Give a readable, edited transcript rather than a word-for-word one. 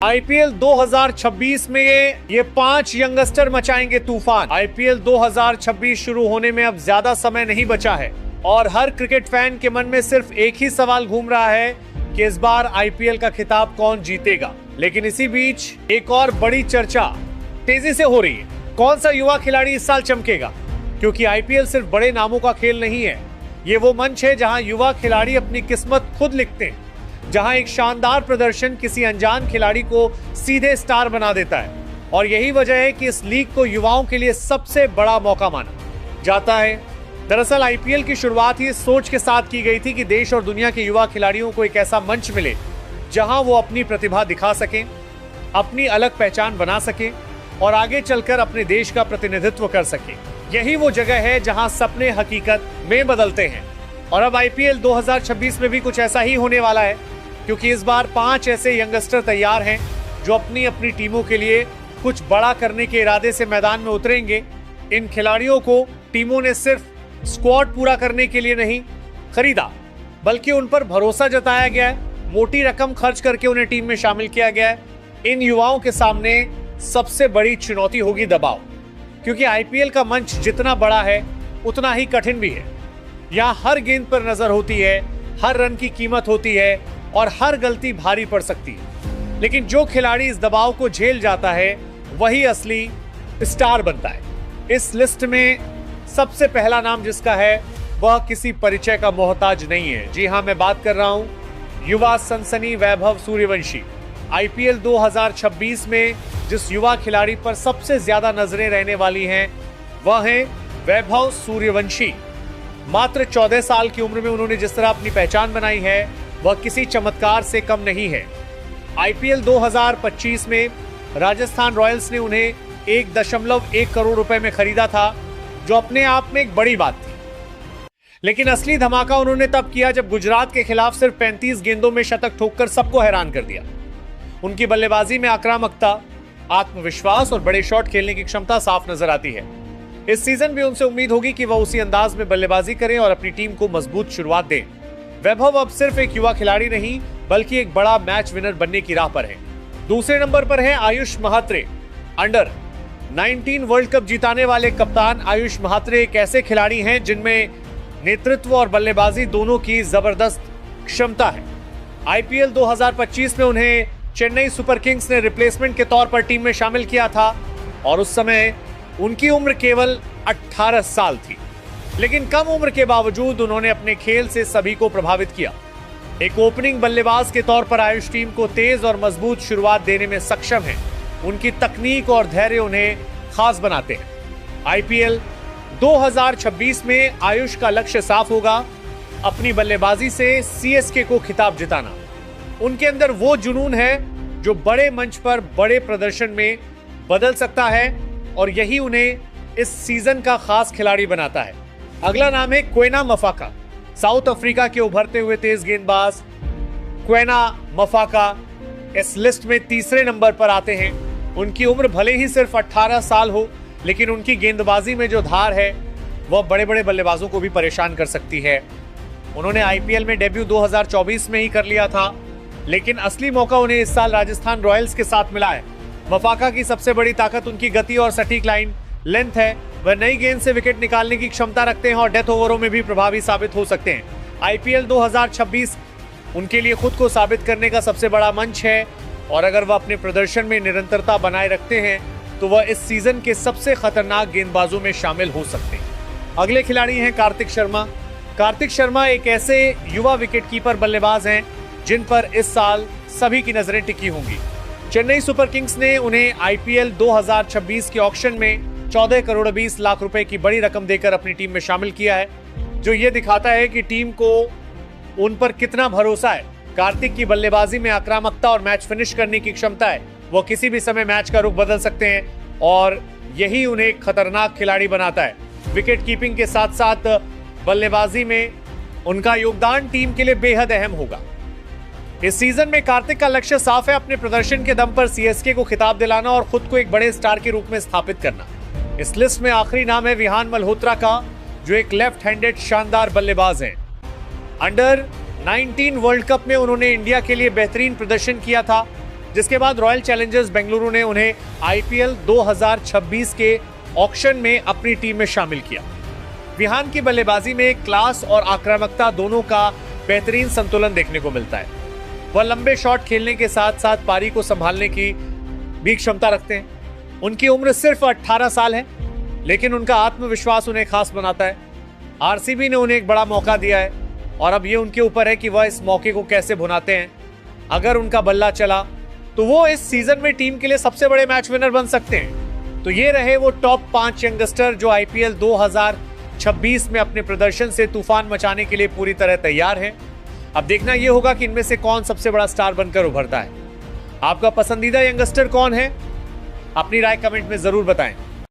IPL 2026 में ये 5 youngster मचाएंगे तूफान। आईपीएल 2026 शुरू होने में अब ज्यादा समय नहीं बचा है और हर क्रिकेट फैन के मन में सिर्फ एक ही सवाल घूम रहा है कि इस बार आईपीएल का खिताब कौन जीतेगा। लेकिन इसी बीच एक और बड़ी चर्चा तेजी से हो रही है, कौन सा युवा खिलाड़ी इस साल चमकेगा। क्योंकि आईपीएल सिर्फ बड़े नामों का खेल नहीं है, ये वो मंच है जहां युवा खिलाड़ी अपनी किस्मत खुद लिखते हैं, जहां एक शानदार प्रदर्शन किसी अनजान खिलाड़ी को सीधे स्टार बना देता है। और यही वजह है कि इस लीग को युवाओं के लिए सबसे बड़ा मौका माना जाता है। दरअसल आईपीएल की शुरुआत ही इस सोच के साथ की गई थी कि देश और दुनिया के युवा खिलाड़ियों को एक ऐसा मंच मिले जहां वो अपनी प्रतिभा दिखा सकें, अपनी अलग पहचान बना सकें और आगे चलकर अपने देश का प्रतिनिधित्व कर सकें। यही वो जगह है जहां सपने हकीकत में बदलते हैं। और अब आईपीएल 2026 में भी कुछ ऐसा ही होने वाला है, क्योंकि इस बार 5 ऐसे यंगस्टर तैयार हैं जो अपनी अपनी टीमों के लिए कुछ बड़ा करने के इरादे से मैदान में उतरेंगे। इन खिलाड़ियों को टीमों ने सिर्फ स्क्वाड पूरा करने के लिए नहीं खरीदा, बल्कि उन पर भरोसा जताया गया है, मोटी रकम खर्च करके उन्हें टीम में शामिल किया गया है। इन युवाओं के सामने सबसे बड़ी चुनौती होगी दबाव, क्योंकि आईपीएल का मंच जितना बड़ा है उतना ही कठिन भी है। यहाँ हर गेंद पर नजर होती है, हर रन की कीमत होती है और हर गलती भारी पड़ सकती है। लेकिन जो खिलाड़ी इस दबाव को झेल जाता है वही असली स्टार बनता है। इस लिस्ट में सबसे पहला नाम जिसका है वह किसी परिचय का मोहताज नहीं है। जी हां, मैं बात कर रहा हूं युवा सनसनी वैभव सूर्यवंशी। आईपीएल 2026 में जिस युवा खिलाड़ी पर सबसे ज्यादा नजरें रहने वाली हैं वह है वैभव सूर्यवंशी। मात्र 14 साल की उम्र में उन्होंने जिस तरह अपनी पहचान बनाई है वह किसी चमत्कार से कम नहीं है। आईपीएल 2025 में राजस्थान रॉयल्स ने उन्हें 1.1 करोड़ रुपए में खरीदा था, जो अपने आप में एक बड़ी बात थी। लेकिन असली धमाका उन्होंने तब किया जब गुजरात के खिलाफ सिर्फ 35 गेंदों में शतक ठोककर सबको हैरान कर दिया। उनकी बल्लेबाजी में आक्रामकता, आत्मविश्वास और बड़े शॉट खेलने की क्षमता साफ नजर आती है। इस सीजन भी उनसे उम्मीद होगी कि वह उसी अंदाज में बल्लेबाजी करें और अपनी टीम को मजबूत शुरुआत दें। वैभव अब सिर्फ एक युवा खिलाड़ी नहीं बल्कि एक बड़ा मैच विनर बनने की राह पर है। दूसरे नंबर पर है Ayush Mhatre. Under 19 world cup जिताने वाले कप्तान आयुष महात्रे एक ऐसे खिलाड़ी हैं जिनमें नेतृत्व और बल्लेबाजी दोनों की जबरदस्त क्षमता है। आईपीएल 2025 में उन्हें चेन्नई सुपर किंग्स ने रिप्लेसमेंट के तौर पर टीम में शामिल किया था और उस समय उनकी उम्र केवल 18 साल थी। लेकिन कम उम्र के बावजूद उन्होंने अपने खेल से सभी को प्रभावित किया। एक ओपनिंग बल्लेबाज के तौर पर आयुष टीम को तेज और मजबूत शुरुआत देने में सक्षम है। उनकी तकनीक और धैर्य उन्हें खास बनाते हैं। आईपीएल 2026 में आयुष का लक्ष्य साफ होगा, अपनी बल्लेबाजी से सीएसके को खिताब जिताना। उनके अंदर वो जुनून है जो बड़े मंच पर बड़े प्रदर्शन में बदल सकता है और यही उन्हें इस सीजन का खास खिलाड़ी बनाता है। अगला नाम है क्वेना मफाका। साउथ अफ्रीका के उभरते हुए तेज गेंदबाज क्वेना मफाका इस लिस्ट में तीसरे नंबर पर आते हैं। उनकी उम्र भले ही सिर्फ 18 साल हो, लेकिन उनकी गेंदबाजी में जो धार है वह बड़े बड़े बल्लेबाजों को भी परेशान कर सकती है। उन्होंने आईपीएल में डेब्यू 2024 में ही कर लिया था, लेकिन असली मौका उन्हें इस साल राजस्थान रॉयल्स के साथ मिला है। मफाका की सबसे बड़ी ताकत उनकी गति और सटीक लाइन लेंथ है। वह नई गेंद से विकेट निकालने की क्षमता रखते हैं और डेथ ओवरों में भी प्रभावी साबित हो सकते हैं। आईपीएल 2026 उनके लिए खुद को साबित करने का सबसे बड़ा मंच है और अगर वह अपने प्रदर्शन में निरंतरता बनाए रखते हैं तो वह इस सीजन के सबसे खतरनाक गेंदबाजों में शामिल हो सकते हैं। अगले खिलाड़ी हैं कार्तिक शर्मा। कार्तिक शर्मा एक ऐसे युवा विकेटकीपर बल्लेबाज हैं जिन पर इस साल सभी की नजरें टिकी होंगी। चेन्नई सुपर किंग्स ने उन्हें आईपीएल 2026 के ऑक्शन में 14 करोड़ 20 लाख रुपए की बड़ी रकम देकर अपनी टीम में शामिल किया है, जो ये दिखाता है कि टीम को उन पर कितना भरोसा है। कार्तिक की बल्लेबाजी में आक्रामकता और मैच फिनिश करने की क्षमता है। वो किसी भी समय मैच का रुख बदल सकते हैं और यही उन्हें एक खतरनाक खिलाड़ी बनाता है। विकेट कीपिंग के साथ साथ बल्लेबाजी में उनका योगदान टीम के लिए बेहद अहम होगा। इस सीजन में कार्तिक का लक्ष्य साफ है, अपने प्रदर्शन के दम पर सीएसके को खिताब दिलाना और खुद को एक बड़े स्टार के रूप में स्थापित करना। इस लिस्ट में आखिरी नाम है विहान मल्होत्रा का, जो एक लेफ्ट हैंडेड शानदार बल्लेबाज हैं। अंडर 19 वर्ल्ड कप में उन्होंने इंडिया के लिए बेहतरीन प्रदर्शन किया था, जिसके बाद रॉयल चैलेंजर्स बेंगलुरु ने उन्हें आईपीएल 2026 के ऑक्शन में अपनी टीम में शामिल किया। विहान की बल्लेबाजी में क्लास और आक्रामकता दोनों का बेहतरीन संतुलन देखने को मिलता है। वह लंबे शॉट खेलने के साथ साथ पारी को संभालने की भी क्षमता रखते हैं। उनकी उम्र सिर्फ 18 साल है, लेकिन उनका आत्मविश्वास उन्हें खास बनाता है। आरसीबी ने उन्हें एक बड़ा मौका दिया है और अब ये उनके ऊपर है कि वह इस मौके को कैसे भुनाते हैं। अगर उनका बल्ला चला तो वो इस सीजन में टीम के लिए सबसे बड़े मैच विनर बन सकते हैं। तो ये रहे वो टॉप 5 यंगस्टर जो आईपीएल 2026 में अपने प्रदर्शन से तूफान मचाने के लिए पूरी तरह तैयार हैं। अब देखना यह होगा कि इनमें से कौन सबसे बड़ा स्टार बनकर उभरता है। आपका पसंदीदा यंगस्टर कौन है? अपनी राय कमेंट में जरूर बताएं।